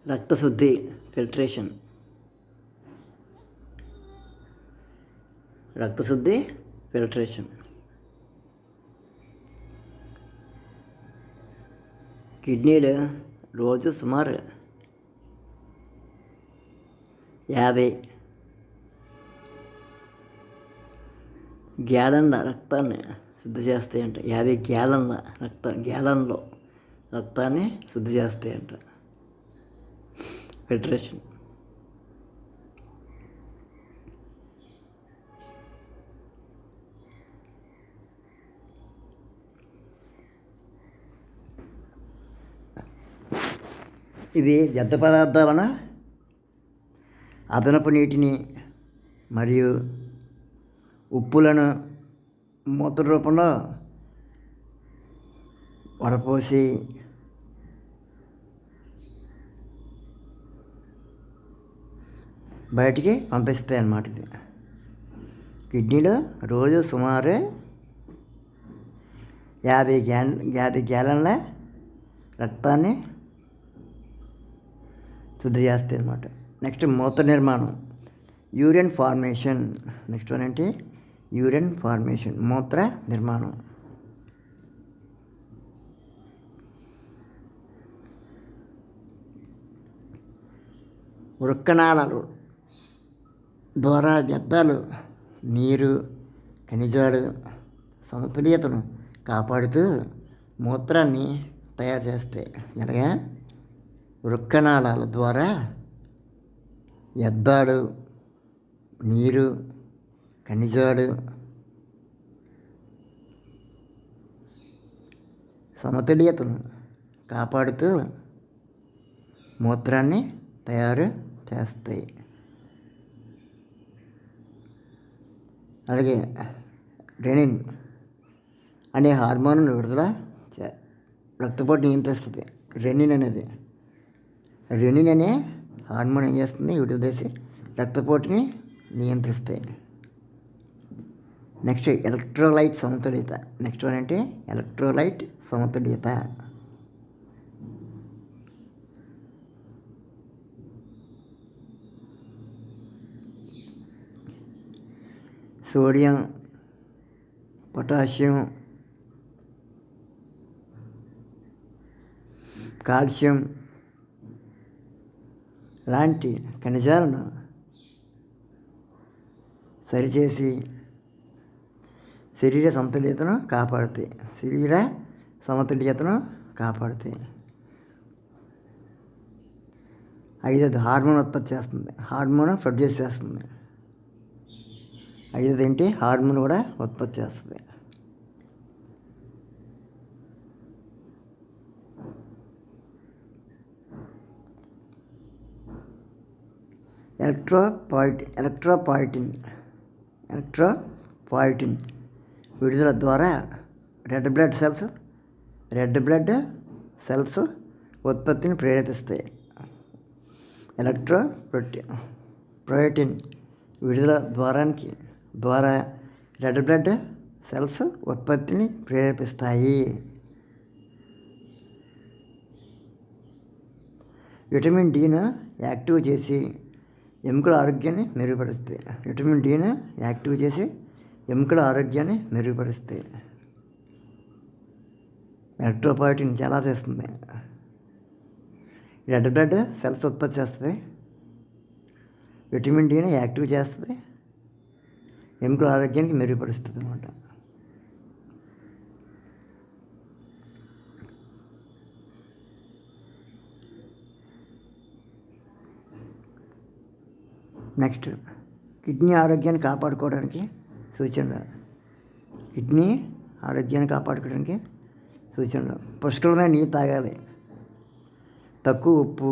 రక్తశుద్ధి filtration. రక్తశుద్ధి filtration. కిడ్నీలు రోజు సుమారు 50 గ్యాలన్ల రక్తాన్ని శుద్ధి చేస్తాయంట. 50 గ్యాలన్ల గ్యాలన్లో రక్తాన్ని శుద్ధి చేస్తాయంట. ఫిల్ట్రేషన్. ఇది వ్యర్థ పదార్థాలను, అదనపు నీటిని మరియు ఉప్పులను మూత్ర రూపంలో వడపోసి బయటికి పంపిస్తాయి అన్నమాట. ఇది కిడ్నీలో రోజు సుమారు 50 గ్యాలన్ల రక్తాన్ని శుద్ధి చేస్తాయి అన్నమాట. నెక్స్ట్ మూత్ర నిర్మాణం, యూరిన్ ఫార్మేషన్. నెక్స్ట్ వన్ ఏంటి? యూరిన్ ఫార్మేషన్, మూత్ర నిర్మాణం. వృక్కనాళాలు ద్వారా వ్యర్థాలు, నీరు, ఖనిజాలు సమతుల్యతను కాపాడుతూ మూత్రాన్ని తయారు చేస్తాయి. ఎలాగా? వృక్కనాళాల ద్వారా వ్యర్థాలు, నీరు, ఖనిజాలు సమతుల్యతను కాపాడుతూ మూత్రాన్ని తయారు చేస్తాయి. అలాగే రెనిన్ అనే హార్మోన్ విడుదల రక్తపోటు నియంత్రిస్తుంది. రెనిన్ అనే హార్మోన్ ఏం చేస్తుంది? విడుదల చేసి రక్తపోటుని నియంత్రిస్తాయి. నెక్స్ట్ ఎలక్ట్రోలైట్ సమతుల్యత. నెక్స్ట్ వన్ అంటే ఎలక్ట్రోలైట్ సమతుల్యత. సోడియం, పొటాషియం, కాల్షియం లాంటి ఖనిజాలను సరిచేసి శరీర సమతుల్యతను కాపాడుతాయి. 5 హార్మోన్ ఉత్పత్తి చేస్తుంది. హార్మోన్ ప్రొడ్యూస్ చేస్తుంది. 5 ఏంటి? హార్మోన్ కూడా ఉత్పత్తి చేస్తుంది. ఎలక్ట్రోపాయిటిన్ విడుదల ద్వారా రెడ్ బ్లడ్ సెల్స్ ఉత్పత్తిని ప్రేరేపిస్తాయి. ఎలక్ట్రోపోయిటిన్ విడుదల ద్వారా రెడ్ బ్లడ్ సెల్స్ ఉత్పత్తిని ప్రేరేపిస్తాయి. విటమిన్ డిను యాక్టివ్ చేసి ఎముకల ఆరోగ్యాన్ని మెరుగుపరుస్తాయి. ఎలక్ట్రోపాయిటిన్ చాలా చేస్తుంది. రెడ్ బ్లడ్ సెల్స్ ఉత్పత్తి చేస్తుంది. విటమిన్ డిని యాక్టివ్ చేస్తుంది. ఎముకల ఆరోగ్యానికి మెరుగుపరుస్తుంది అన్నమాట. నెక్స్ట్ కిడ్నీ ఆరోగ్యాన్ని కాపాడుకోవడానికి సూచనలు. పుష్కలమైన నీరు తాగాలి. తక్కువ ఉప్పు,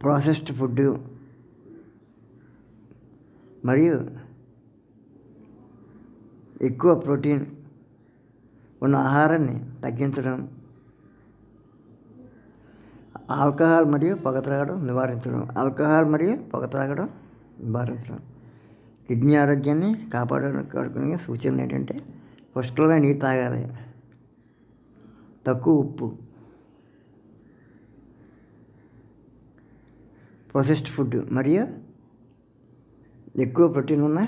ప్రాసెస్డ్ ఫుడ్ మరియు ఎక్కువ ప్రోటీన్ ఉన్న ఆహారాన్ని తగ్గించడం. ఆల్కహాల్ మరియు పొగ త్రాగడం నివారించడం. కిడ్నీ ఆరోగ్యాన్ని కాపాడుకునే సూచనలు ఏంటంటే పుష్కలమైన నీరు తాగాలి. తక్కువ ఉప్పు, ప్రాసెస్డ్ ఫుడ్ మరియు ఎక్కువ ప్రోటీన్ ఉన్న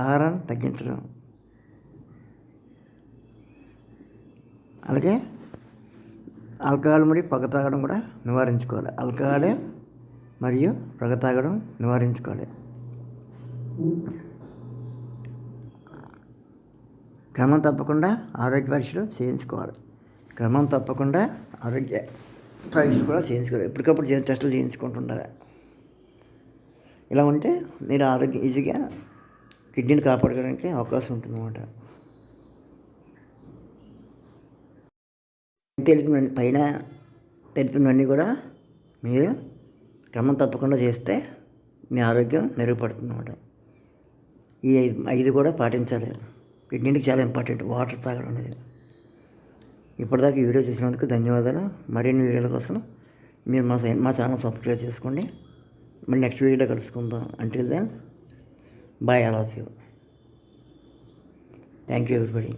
ఆహారాన్ని తగ్గించడం. అలాగే ఆల్కహాల్ మరియు పొగ తాగడం కూడా నివారించుకోవాలి. ఆల్కహాల్ మరియు పొగ తాగడం నివారించుకోవాలి. క్రమం తప్పకుండా ఆరోగ్య పరీక్షలు చేయించుకోవాలి. ఆరోగ్య పరీక్షలు కూడా చేయించుకోవాలి. ఎప్పటికప్పుడు టెస్టులు చేయించుకుంటుండాలి. ఇలా ఉంటే మీరు ఆరోగ్యం ఈజీగా కిడ్నీని కాపాడుకోవడానికి అవకాశం ఉంటుందన్నమాట. పైన తెలిపినవన్నీ కూడా మీరు క్రమం తప్పకుండా చేస్తే మీ ఆరోగ్యం మెరుగుపడుతుంది అన్నమాట. ఈ 5 కూడా పాటించాలి. కిడ్నీకి చాలా ఇంపార్టెంట్ వాటర్ తాగడం అనేది. ఇప్పటిదాకా ఈ వీడియో చూసినందుకు ధన్యవాదాలు. మరిన్ని వీడియోల కోసం మీరు మా ఛానల్ సబ్స్క్రైబ్ చేసుకోండి. మళ్ళీ నెక్స్ట్ వీడియోలో కలుసుకుందాం. Until then bye all of you. Thank you everybody.